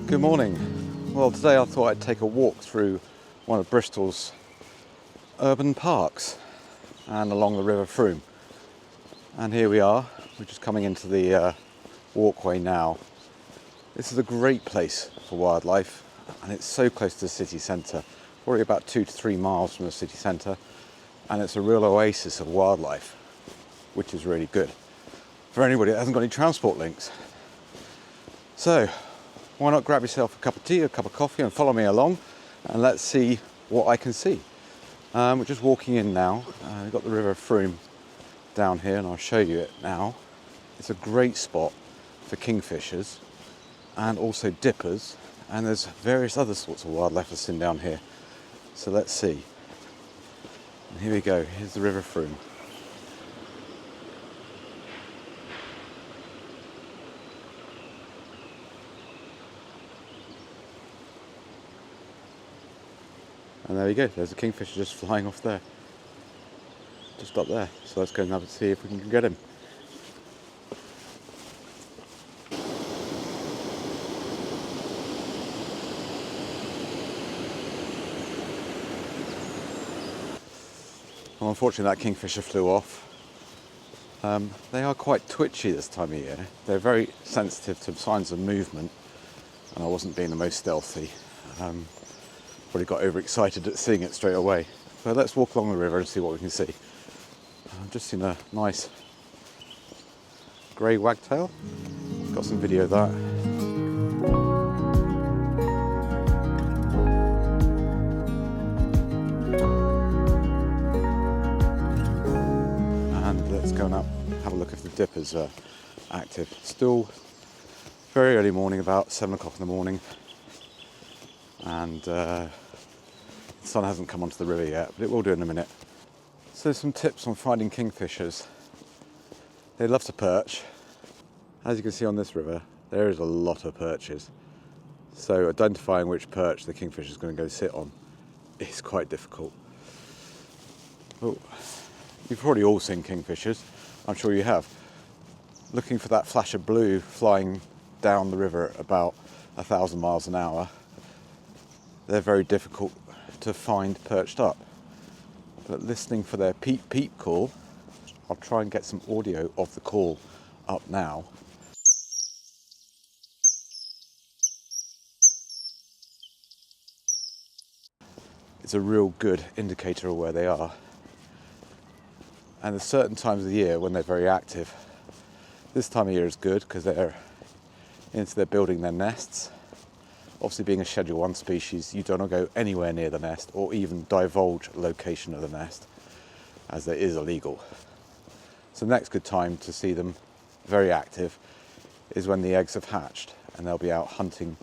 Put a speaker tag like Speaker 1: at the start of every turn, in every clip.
Speaker 1: Good morning. Well, today I thought I'd take a walk through one of Bristol's urban parks and along the River Frome. And here we are. We're just coming into the walkway now. This is a great place for wildlife, and it's so close to the city centre, probably about 2 to 3 miles from the city centre, and it's a real oasis of wildlife, which is really good for anybody that hasn't got any transport links. So why not grab yourself a cup of tea, a cup of coffee, and follow me along, and let's see what I can see. We're just walking in now. We've got the River Frome down here, and I'll show you it now. It's a great spot for kingfishers and also dippers, and there's various other sorts of wildlife that's in down here. So let's see. And here we go. Here's the River Frome. And there we go, there's a kingfisher just flying off there. Just up there. So let's go and have a see if we can get him. Well, unfortunately that kingfisher flew off. They are quite twitchy this time of year. They're very sensitive to signs of movement, and I wasn't being the most stealthy. Probably got overexcited at seeing it straight away. So let's walk along the river and see what we can see. I've just seen a nice grey wagtail. Got some video of that. And let's go and have a look if the dippers are active. Still very early morning, about 7 o'clock in the morning. And the sun hasn't come onto the river yet, but it will do in a minute. So some tips on finding kingfishers. They love to perch. As you can see on this river, there is a lot of perches. So identifying which perch the kingfisher is going to go sit on is quite difficult. Oh, you've probably all seen kingfishers, I'm sure you have. Looking for that flash of blue flying down the river at about 1,000 miles an hour. They're very difficult to find perched up. But listening for their peep peep call, I'll try and get some audio of the call up now. It's a real good indicator of where they are. And there's certain times of the year when they're very active. This time of year is good because they're building their nests. Obviously, being a Schedule 1 species, you don't want to go anywhere near the nest or even divulge location of the nest, as that is illegal. So the next good time to see them very active is when the eggs have hatched, and they'll be out hunting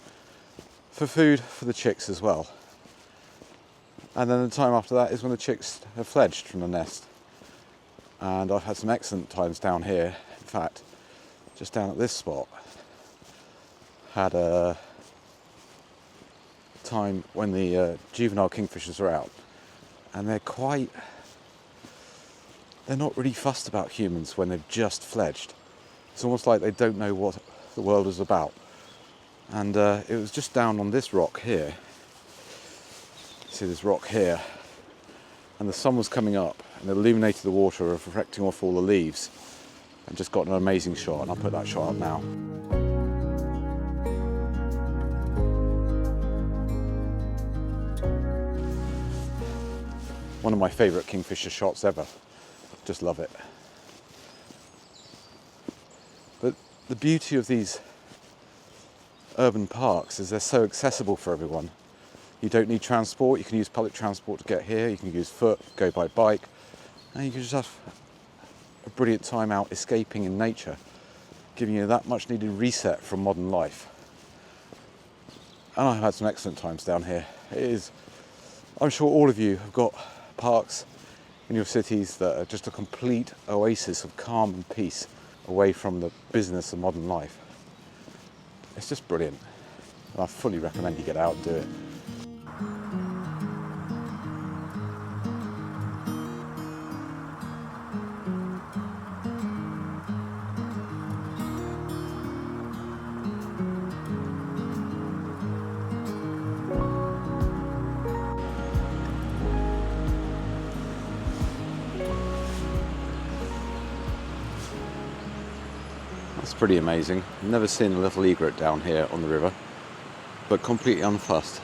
Speaker 1: for food for the chicks as well. And then the time after that is when the chicks have fledged from the nest. And I've had some excellent times down here. In fact, just down at this spot, had a time when the juvenile kingfishers are out, and they're not really fussed about humans when they've just fledged. It's almost like they don't know what the world is about. And it was just down on this rock here. See this rock here, and the sun was coming up and illuminated the water, reflecting off all the leaves, and just got an amazing shot, and I'll put that shot up now. One of my favourite kingfisher shots ever. Just love it. But the beauty of these urban parks is they're so accessible for everyone. You don't need transport. You can use public transport to get here. You can use foot, go by bike, and you can just have a brilliant time out escaping in nature, giving you that much needed reset from modern life. And I've had some excellent times down here. I'm sure all of you have got parks in your cities that are just a complete oasis of calm and peace away from the business of modern life. It's just brilliant, and I fully recommend you get out and do it. It's pretty amazing. Never seen a little egret down here on the river, but completely unfussed.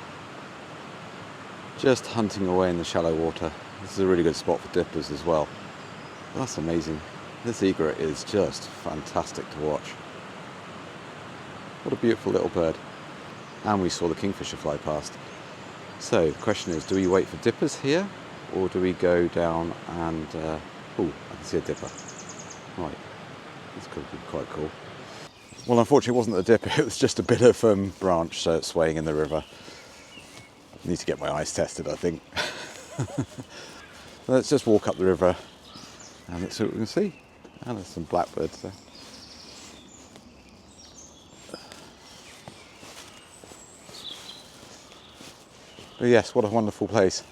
Speaker 1: Just hunting away in the shallow water. This is a really good spot for dippers as well. That's amazing. This egret is just fantastic to watch. What a beautiful little bird. And we saw the kingfisher fly past. So the question is, do we wait for dippers here, or do we go down and... oh, I can see a dipper. Right, this could be quite cool. Well, unfortunately it wasn't a dipper, it was just a bit of branch swaying in the river. Need to get my eyes tested, I think. Let's just walk up the river and let's see what we can see. And there's some blackbirds there. But yes, what a wonderful place.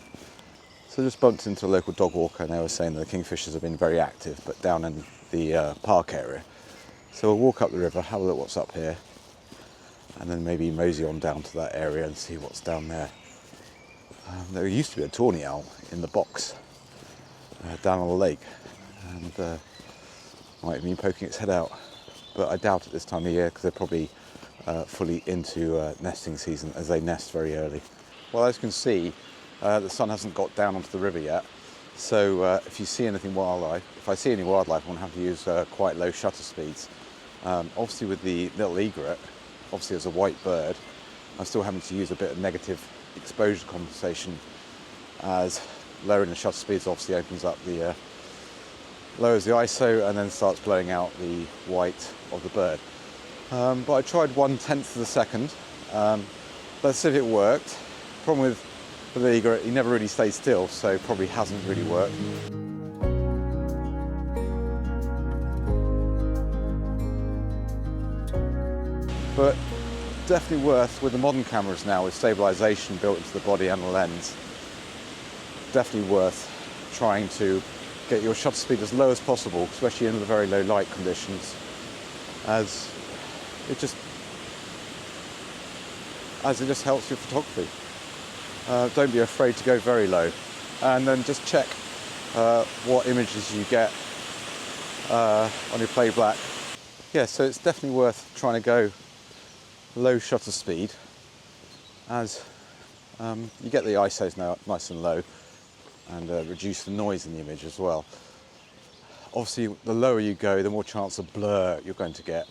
Speaker 1: So just bumped into a local dog walker and they were saying that the kingfishers have been very active, but down in the park area. So we'll walk up the river, have a look what's up here, and then maybe mosey on down to that area and see what's down there. There used to be a tawny owl in the box down on the lake, and might have been poking its head out, but I doubt it this time of year because they're probably fully into nesting season, as they nest very early. Well, as you can see, the sun hasn't got down onto the river yet, so if you see anything wildlife, if I see any wildlife, I'm going to have to use quite low shutter speeds. Obviously with the little egret, obviously as a white bird, I'm still having to use a bit of negative exposure compensation, as lowering the shutter speeds obviously opens up the lowers the ISO and then starts blowing out the white of the bird. But I tried 1/10 of a second. Let's see if it worked. Problem with the egret, he never really stays still, so probably hasn't really worked. But definitely worth, with the modern cameras now, with stabilisation built into the body and the lens, definitely worth trying to get your shutter speed as low as possible, especially in the very low light conditions, as it just helps your photography. Don't be afraid to go very low, and then just check what images you get on your playback. Yeah, so it's definitely worth trying to go low shutter speed, as you get the ISOs now nice and low, and reduce the noise in the image as well. Obviously, the lower you go, the more chance of blur you're going to get.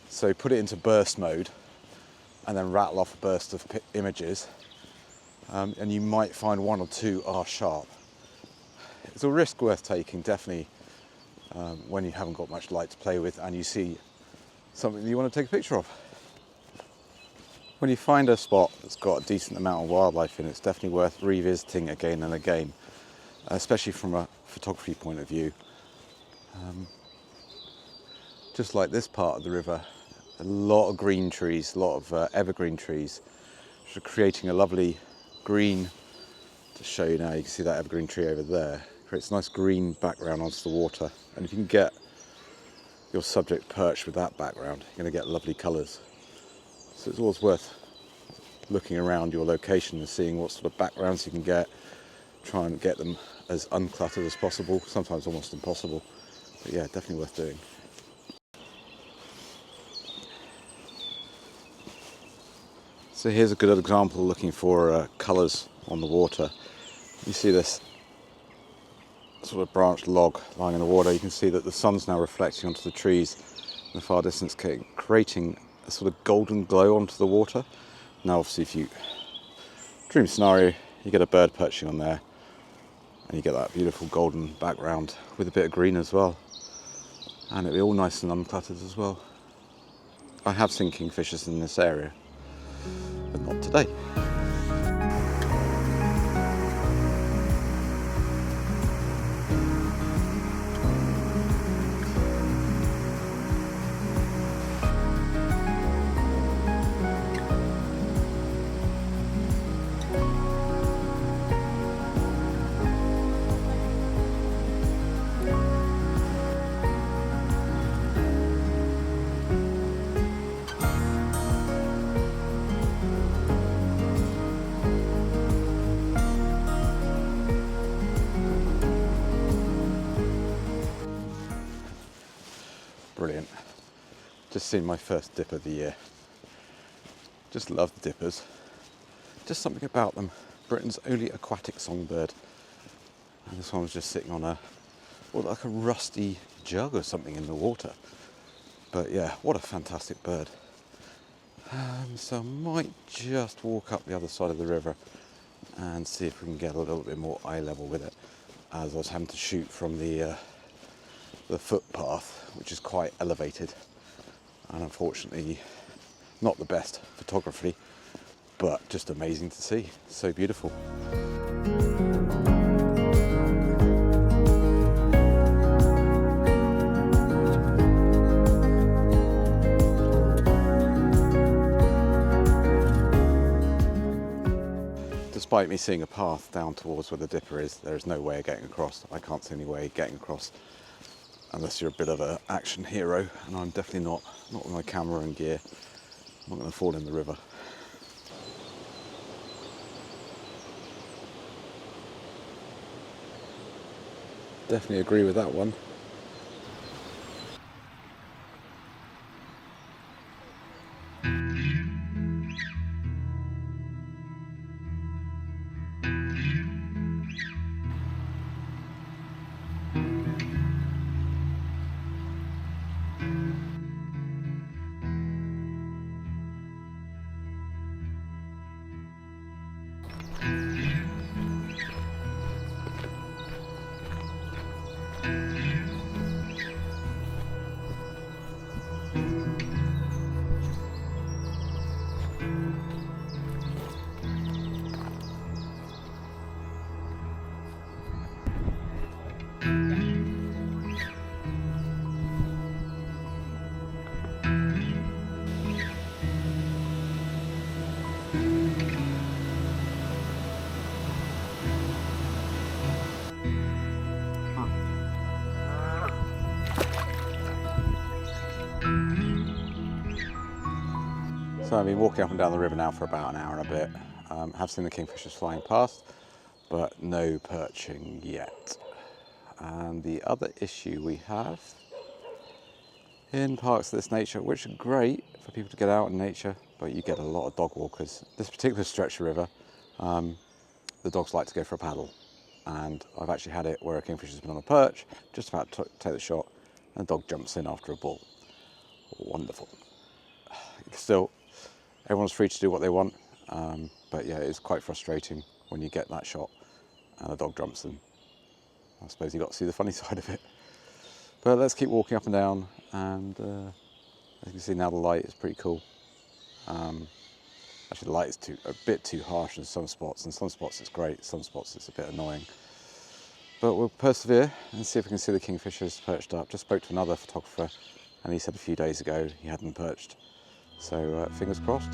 Speaker 1: So put it into burst mode, and then rattle off a burst of images, and you might find one or two are sharp. It's a risk worth taking, definitely, when you haven't got much light to play with and you see something that you want to take a picture of. When you find a spot that's got a decent amount of wildlife in it, it's definitely worth revisiting again and again, especially from a photography point of view. Just like this part of the river, a lot of green trees, a lot of evergreen trees, which are creating a lovely green. To show you now, you can see that evergreen tree over there. Creates a nice green background onto the water, and if you can get your subject perched with that background, you're going to get lovely colours. So it's always worth looking around your location and seeing what sort of backgrounds you can get. Try and get them as uncluttered as possible, sometimes almost impossible. But yeah, definitely worth doing. So here's a good example looking for colours on the water. You see this sort of branched log lying in the water. You can see that the sun's now reflecting onto the trees in the far distance, creating a sort of golden glow onto the water. Now obviously, if you dream scenario, you get a bird perching on there and you get that beautiful golden background with a bit of green as well, and it'll be all nice and uncluttered as well. I have seen kingfishers in this area, but not today. Just seen my first dip of the year. Just love the dippers. Just something about them. Britain's only aquatic songbird. And this one was just sitting on like a rusty jug or something in the water. But yeah, what a fantastic bird. So I might just walk up the other side of the river and see if we can get a little bit more eye level with it, as I was having to shoot from the footpath, which is quite elevated, and unfortunately not the best photography, but just amazing to see. So beautiful. Despite me seeing a path down towards where the dipper is, there is no way of getting across. I can't see any way of getting across unless you're a bit of an action hero, and I'm definitely not with my camera and gear. I'm not going to fall in the river. Definitely agree with that one. So I've been walking up and down the river now for about an hour and a bit. Have seen the kingfishers flying past, but no perching yet. And the other issue we have in parks of this nature, which are great for people to get out in nature, but you get a lot of dog walkers. This particular stretch of river, the dogs like to go for a paddle. And I've actually had it where a kingfisher's been on a perch, just about to take the shot, and the dog jumps in after a ball. Wonderful. Still, everyone's free to do what they want, but yeah, it's quite frustrating when you get that shot and a dog jumps in. I suppose you've got to see the funny side of it. But let's keep walking up and down, and as you can see now, the light is pretty cool. Actually, the light is a bit too harsh in some spots. In some spots it's great, some spots it's a bit annoying. But we'll persevere and see if we can see the kingfishers perched up. Just spoke to another photographer, and he said a few days ago he hadn't perched. So fingers crossed.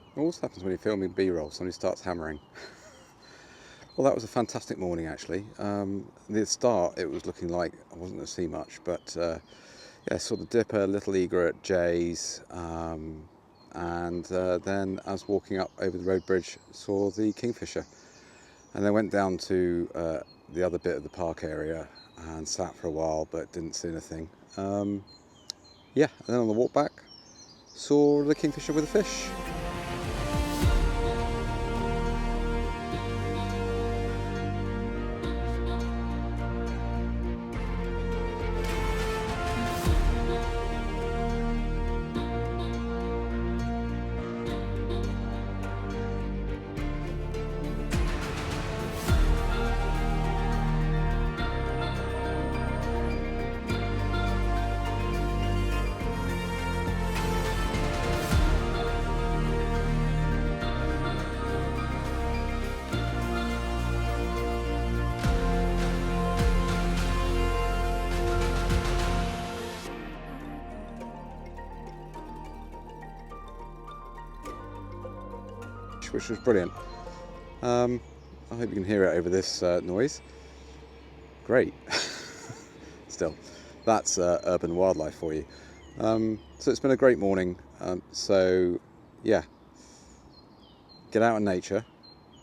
Speaker 1: It always happens when you're filming B-roll, somebody starts hammering. Well, that was a fantastic morning actually. At the start it was looking like I wasn't going to see much, but yeah, saw the dipper, little egret, jays, and then as walking up over the road bridge saw the kingfisher, and then went down to the other bit of the park area and sat for a while but didn't see anything. Yeah, and then on the walk back saw the kingfisher with a fish. which was brilliant. I hope you can hear it over this noise. Great. Still, that's urban wildlife for you. So it's been a great morning. So yeah, get out in nature,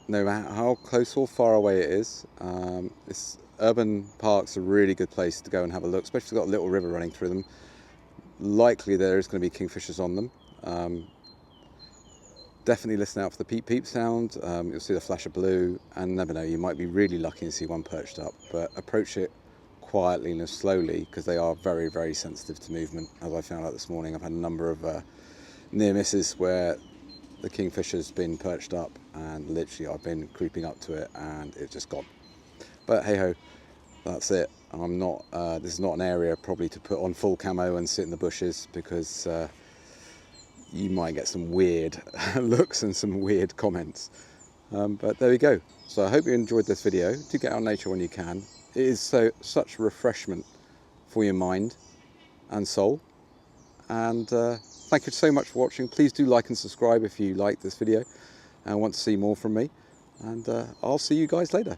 Speaker 1: no matter how close or far away it is. Urban parks are a really good place to go and have a look, especially if they've got a little river running through them. Likely there is going to be kingfishers on them. Definitely listen out for the peep peep sound. You'll see the flash of blue, and never know, you might be really lucky and see one perched up, but approach it quietly and slowly because they are very, very sensitive to movement. As I found out this morning, I've had a number of near misses where the kingfisher's been perched up and literally I've been creeping up to it and it's just gone. But hey ho, that's it. I'm not, this is not an area probably to put on full camo and sit in the bushes because you might get some weird looks and some weird comments. But there we go. So I hope you enjoyed this video. Do get out in nature when you can. It is such a refreshment for your mind and soul. And thank you so much for watching. Please do like and subscribe if you like this video and want to see more from me. And I'll see you guys later.